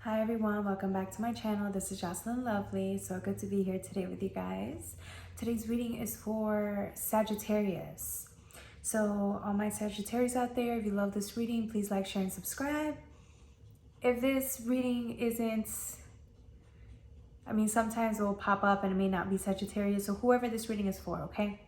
Hi everyone, welcome back to my channel. This is Jocelyn Lovely. So good to be here today with you guys. Today's reading is for Sagittarius. So all my Sagittarius out there, if you love this reading, please like, share, and subscribe. If this reading isn't, sometimes it will pop up and it may not be Sagittarius. So whoever this reading is for, okay?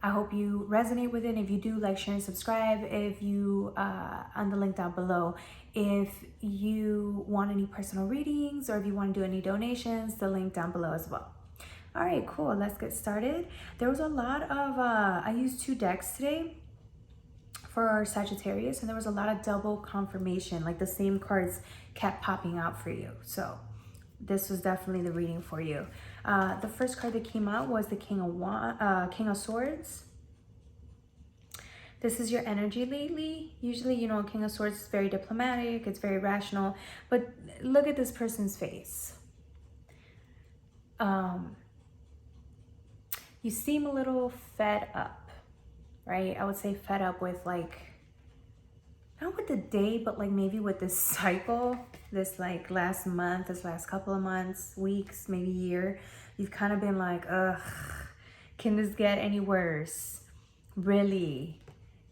I hope you resonate with it. And if you do, like, share, and subscribe. If you, on the link down below, if you want any personal readings or if you want to do any donations, the link down below as well. All right, cool. Let's get started. There was a lot of, I used 2 decks today for our Sagittarius, and there was a lot of double confirmation, like the same cards kept popping out for you. So this was definitely the reading for you. The first card that came out was the King of Swords. This is your energy lately. Usually, King of Swords is very diplomatic, it's very rational, but look at this person's face. You seem a little fed up, right? I would say fed up with, like, not with the day, but like maybe with this cycle, this like last month, this last couple of months, weeks, maybe year. You've kind of been like, ugh, can this get any worse? Really?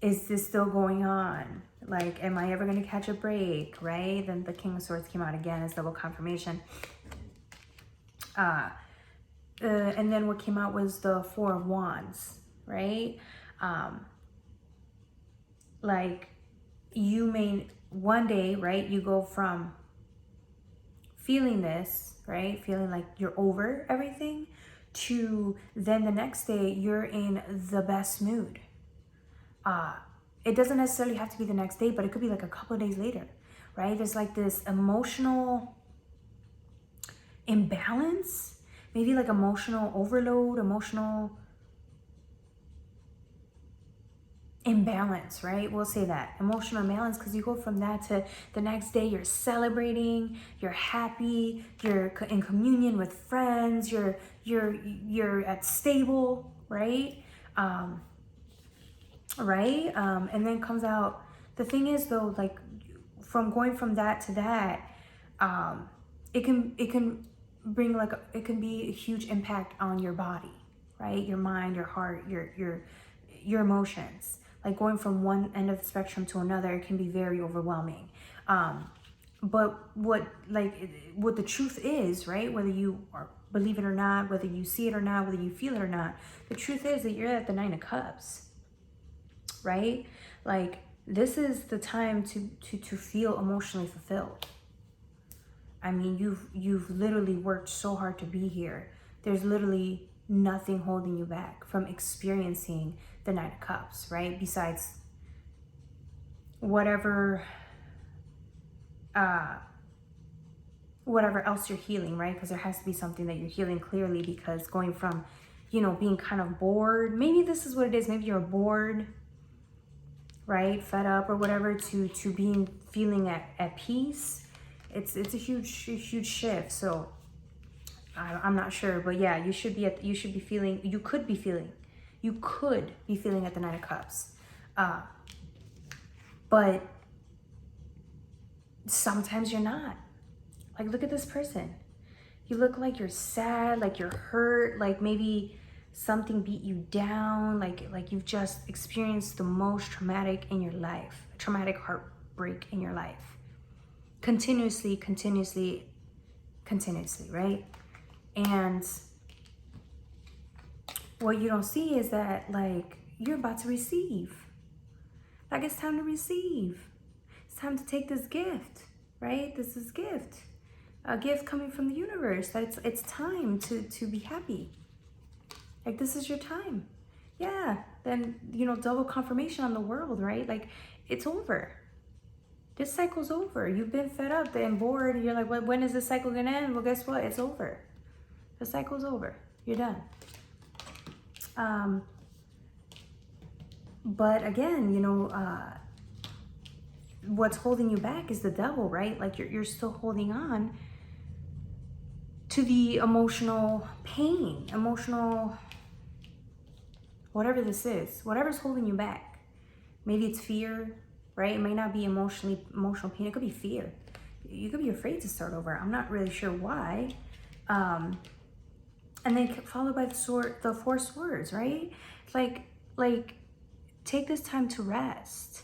Is this still going on? Like, am I ever going to catch a break, right? Then the King of Swords came out again as double confirmation. And then what came out was the Four of Wands, right? Like, you may, one day, right, you go from feeling this, right, feeling like you're over everything, to then the next day you're in the best mood. It doesn't necessarily have to be the next day, but it could be like a couple of days later, right? There's like this emotional imbalance, maybe like emotional overload, emotional imbalance, right? We'll say that, emotional imbalance, because you go from that to the next day you're celebrating, you're happy, you're in communion with friends, you're at stable, right? And then comes out, the thing is though, like, from going from that to that, it can bring, like, it can be a huge impact on your body, right? Your mind, your heart, your emotions. Like, going from one end of the spectrum to another can be very overwhelming. But what the truth is, right? Whether you believe it or not, whether you see it or not, whether you feel it or not, the truth is that you're at the 9 of Cups, right? Like, this is the time to feel emotionally fulfilled. I mean, you've literally worked so hard to be here. There's literally nothing holding you back from experiencing the 9 of Cups, right? Besides whatever else you're healing, right? Because there has to be something that you're healing clearly, because going from, being kind of bored, maybe this is what it is, maybe you're bored, right? Fed up or whatever, to feeling at peace. It's a huge shift. So I'm not sure, but yeah, you could be feeling at the 9 of Cups. But sometimes you're not. Like, look at this person. You look like you're sad, like you're hurt, like maybe something beat you down, like you've just experienced the most traumatic in your life, a traumatic heartbreak in your life. Continuously, right? And what you don't see is that, like, you're about to receive. Like, it's time to receive. It's time to take this gift, right? This is gift. A gift coming from the universe, that it's time to be happy. Like, this is your time. Yeah, then, double confirmation on the world, right? Like, it's over. This cycle's over. You've been fed up and bored. You're like, when is this cycle gonna end? Well, guess what? It's over. The cycle's over. You're done. But again, what's holding you back is the devil, right? Like, you're still holding on to the emotional pain, whatever this is, whatever's holding you back. Maybe it's fear, right? It may not be emotional pain. It could be fear. You could be afraid to start over. I'm not really sure why. And then followed by the Four Swords, right? Like take this time to rest.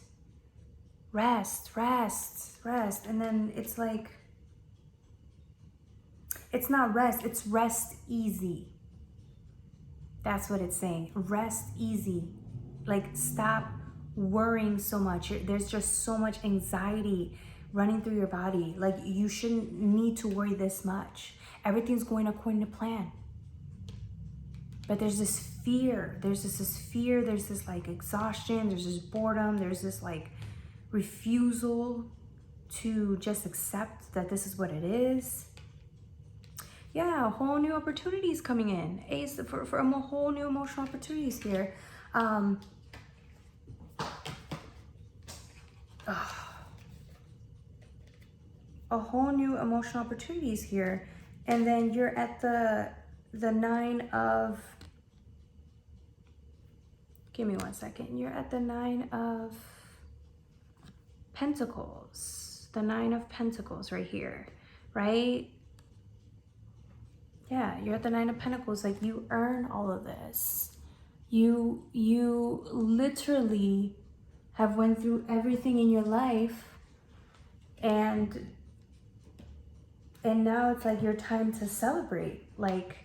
Rest. And then it's like, it's not rest, it's rest easy. That's what it's saying. Rest easy. Like, stop worrying so much. There's just so much anxiety running through your body. Like, you shouldn't need to worry this much. Everything's going according to plan. But there's this fear. There's this like exhaustion. There's this boredom. There's this like refusal to just accept that this is what it is. Yeah, whole new opportunities coming in. Ace for a whole new emotional opportunities here. A whole new emotional opportunities here. And then you're at the Nine of, give me 1 second. You're at the Nine of Pentacles. The Nine of Pentacles right here, right? Yeah, you're at the Nine of Pentacles. Like, you earn all of this. You literally have went through everything in your life, and now it's like your time to celebrate. Like,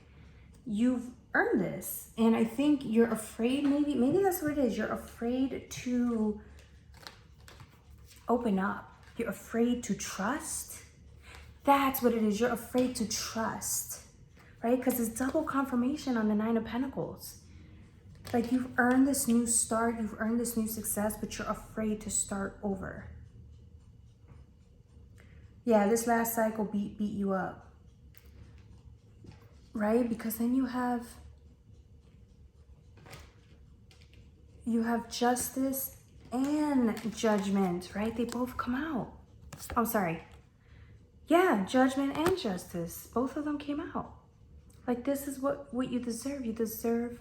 you've earned this. And I think you're afraid, maybe that's what it is. You're afraid to open up. You're afraid to trust. That's what it is. You're afraid to trust. Right? Because it's double confirmation on the Nine of Pentacles. Like, you've earned this new start, you've earned this new success, but you're afraid to start over. Yeah, this last cycle beat you up. Right? Because then you have Justice and Judgment, right? They both come out. Oh, sorry. Yeah, Judgment and Justice. Both of them came out. Like, this is what you deserve.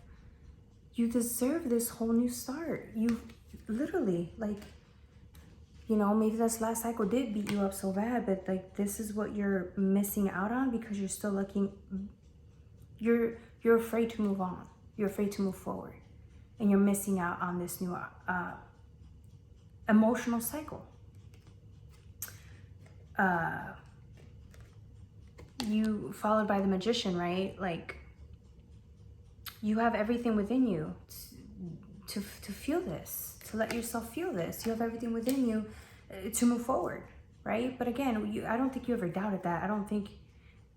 You deserve this whole new start. You literally, like, you know, maybe this last cycle did beat you up so bad, but like, this is what you're missing out on because you're still looking, you're afraid to move on. You're afraid to move forward. And you're missing out on this new emotional cycle. You followed by the Magician, right? Like, you have everything within you to feel this, to let yourself feel this. You have everything within you to move forward, right? But again, I don't think you ever doubted that.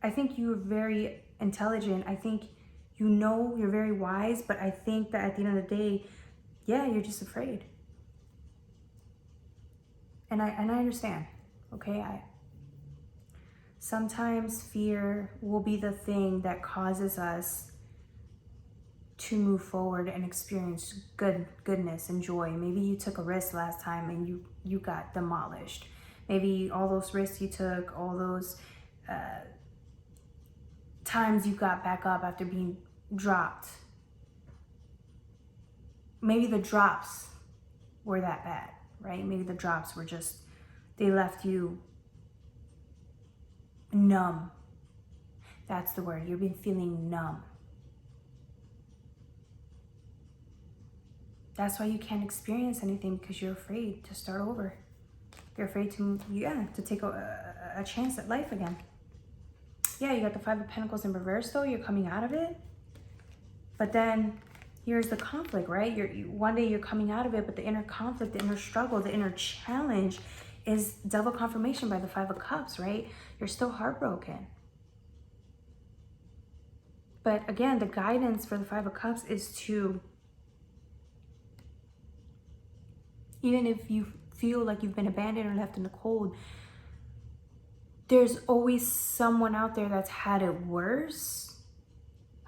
I think you're very intelligent. I think you know you're very wise, but I think that at the end of the day, yeah, you're just afraid. And I understand, okay? Sometimes fear will be the thing that causes us to move forward and experience goodness and joy. Maybe you took a risk last time and you got demolished. Maybe all those risks you took, all those times you got back up after being dropped. Maybe the drops were that bad, right? Maybe the drops were just, they left you numb. That's the word. You've been feeling numb. That's why you can't experience anything, because you're afraid to start over. You're afraid to take a chance at life again. Yeah, you got the Five of Pentacles in reverse though. You're coming out of it. But then here's the conflict, right? One day you're coming out of it, but the inner conflict, the inner struggle, the inner challenge is double confirmation by the Five of Cups, right? You're still heartbroken. But again, the guidance for the Five of Cups is to, even if you feel like you've been abandoned or left in the cold, there's always someone out there that's had it worse.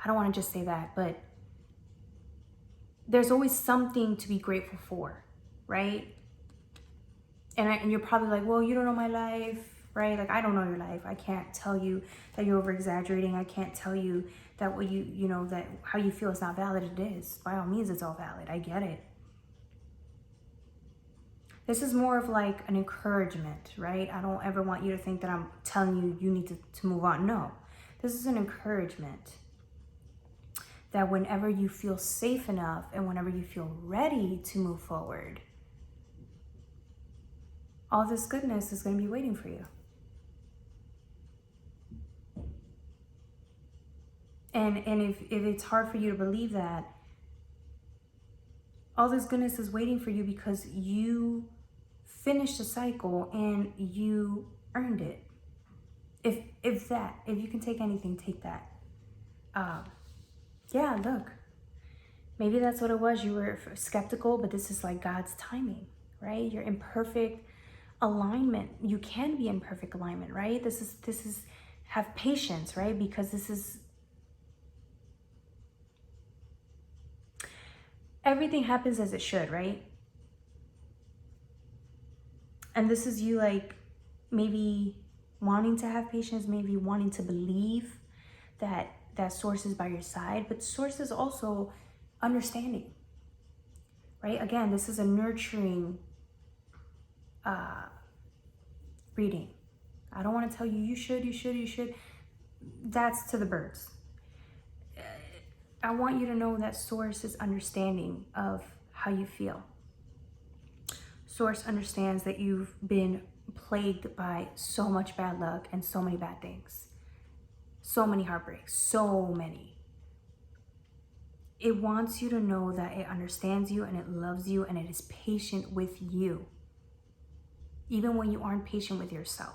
I don't want to just say that, but there's always something to be grateful for, right? And you're probably like, well, you don't know my life, right? Like, I don't know your life. I can't tell you that you're over exaggerating. I can't tell you that what you know, that how you feel is not valid. It is. By all means, it's all valid. I get it. This is more of like an encouragement, right? I don't ever want you to think that I'm telling you you need to move on. No, this is an encouragement that whenever you feel safe enough and whenever you feel ready to move forward, all this goodness is going to be waiting for you. And if it's hard for you to believe that, all this goodness is waiting for you because you finished the cycle and you earned it. If you can take anything, take that. Yeah, look, maybe that's what it was. You were skeptical, but this is like God's timing, right? You're in perfect alignment. You can be in perfect alignment, right? This is have patience, right? Because this is everything happens as it should, right? And this is you like maybe wanting to have patience, maybe wanting to believe that source is by your side, but source is also understanding, right? Again, this is a nurturing reading. I don't want to tell you you should. That's to the birds. I want you to know that source is understanding of how you feel. Source understands that you've been plagued by so much bad luck and so many bad things. So many heartbreaks, so many. It wants you to know that it understands you and it loves you and it is patient with you, even when you aren't patient with yourself.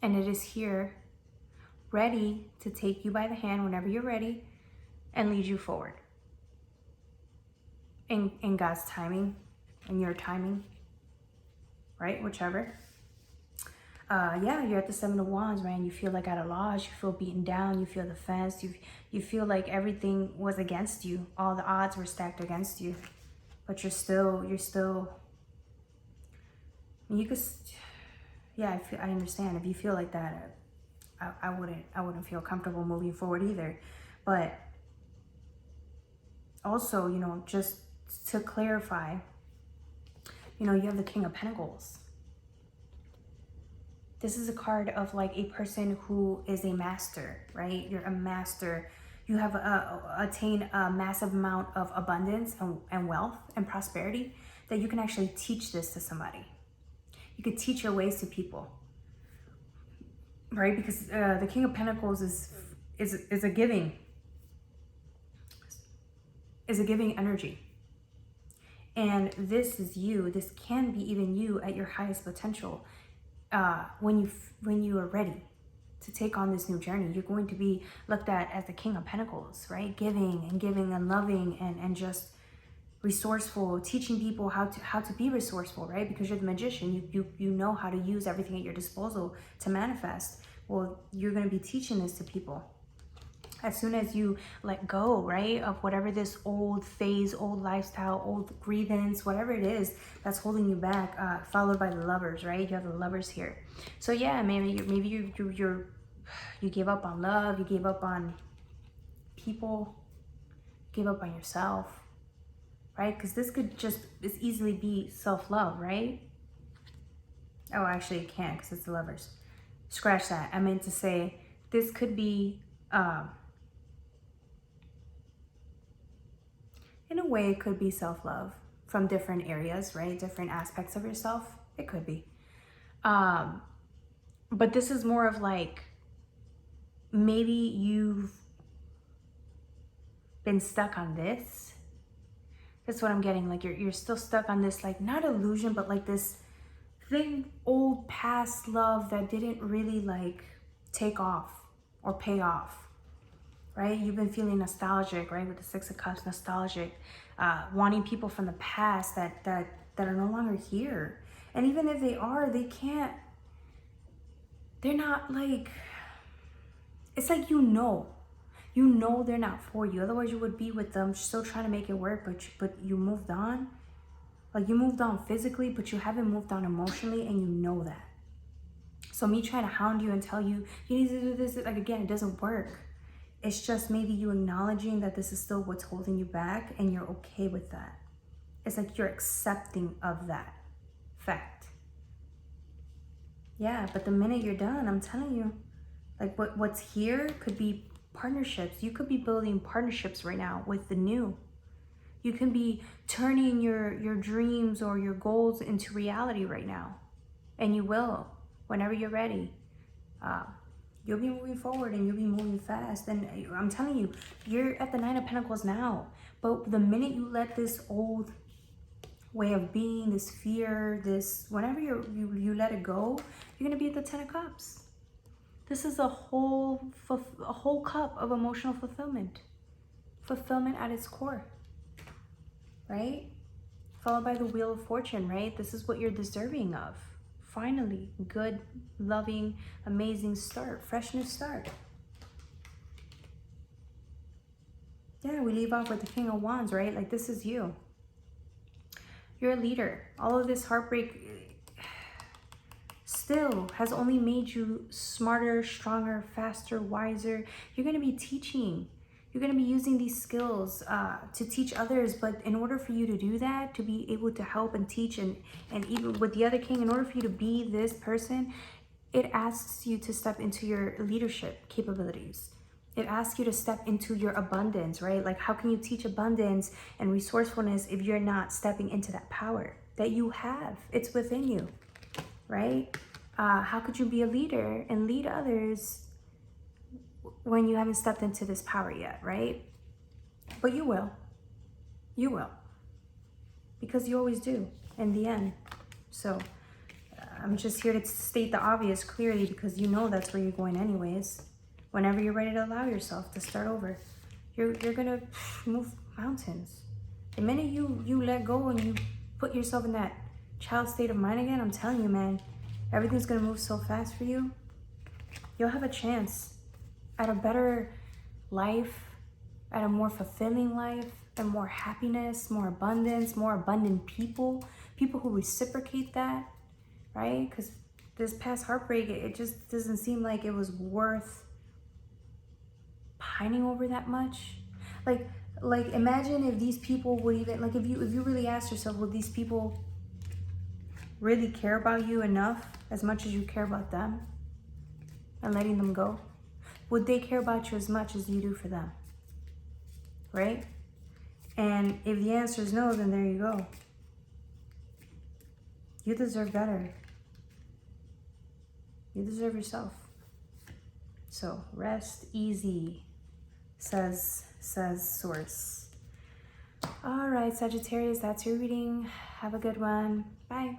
And it is here, ready to take you by the hand whenever you're ready and lead you forward. In God's timing, in your timing, right? Whichever. Yeah, you're at the Seven of Wands, man. You feel like at a loss. You feel beaten down. You feel the fence. You feel like everything was against you. All the odds were stacked against you. But you're still. You could. Yeah, I understand. If you feel like that, I wouldn't feel comfortable moving forward either. But also, just to clarify, you have the King of Pentacles. This is a card of like a person who is a master, right? You're a master. You have attained a massive amount of abundance and wealth and prosperity that you can actually teach this to somebody. You could teach your ways to people, right? Because the King of Pentacles is a giving energy. And this is you. This can be even you at your highest potential. When you are ready to take on this new journey, you're going to be looked at as the King of Pentacles, right? Giving and loving and just resourceful, teaching people how to be resourceful, right? Because you're the magician, you know how to use everything at your disposal to manifest. Well, you're going to be teaching this to people. As soon as you let go, right, of whatever this old phase, old lifestyle, old grievance, whatever it is that's holding you back, followed by the Lovers, right? You have the Lovers here. So yeah, maybe you gave up on love, you gave up on people, you gave up on yourself, right? Because this could just as easily be self-love, right? Oh, actually it can't because it's the Lovers. Scratch that. I meant to say this could be... in a way, it could be self-love from different areas, right? Different aspects of yourself. It could be. But this is more of like, maybe you've been stuck on this. That's what I'm getting. Like you're still stuck on this, like not illusion, but like this thing, old past love that didn't really like take off or pay off. Right? You've been feeling nostalgic, right? With the Six of Cups, nostalgic, wanting people from the past that are no longer here. And even if they are, they're not like, it's like, they're not for you. Otherwise you would be with them, still trying to make it work, but you moved on. Like you moved on physically, but you haven't moved on emotionally, and you know that. So me trying to hound you and tell you, you need to do this, like again, it doesn't work. It's just maybe you acknowledging that this is still what's holding you back, and you're okay with that. It's like you're accepting of that fact. Yeah, but the minute you're done, I'm telling you, like what's here could be partnerships. You could be building partnerships right now with the new. You can be turning your dreams or your goals into reality right now. And you will, whenever you're ready. You'll be moving forward and you'll be moving fast. And I'm telling you, you're at the Nine of Pentacles now. But the minute you let this old way of being, this fear, this, whenever you let it go, you're going to be at the Ten of Cups. This is a whole cup of emotional fulfillment. Fulfillment at its core. Right? Followed by the Wheel of Fortune, right? This is what you're deserving of. Finally, good, loving, amazing start, fresh new start. Yeah, we leave off with the King of Wands, right? Like, this is you. You're a leader. All of this heartbreak still has only made you smarter, stronger, faster, wiser. You're going to be teaching. You're going to be using these skills to teach others. But in order for you to do that, to be able to help and teach, and even with the other king, in order for you to be this person, it asks you to step into your leadership capabilities. It asks you to step into your abundance, right? Like, how can you teach abundance and resourcefulness if you're not stepping into that power that you have? It's within you, right? How could you be a leader and lead others when you haven't stepped into this power yet, right? But you will. You will. Because you always do in the end. So I'm just here to state the obvious clearly, because you know that's where you're going anyways. Whenever you're ready to allow yourself to start over, you're gonna move mountains. The minute you let go and you put yourself in that child state of mind again, I'm telling you, man, everything's gonna move so fast for you. You'll have a chance at a better life, at a more fulfilling life, and more happiness, more abundance, more abundant people who reciprocate that, right? Because this past heartbreak, it just doesn't seem like it was worth pining over that much. Like imagine if these people would even, like, if you really ask yourself, would these people really care about you enough, as much as you care about them, and letting them go? Would they care about you as much as you do for them? Right? And if the answer is no, then there you go. You deserve better. You deserve yourself. So rest easy, says Source. All right, Sagittarius, that's your reading. Have a good one. Bye.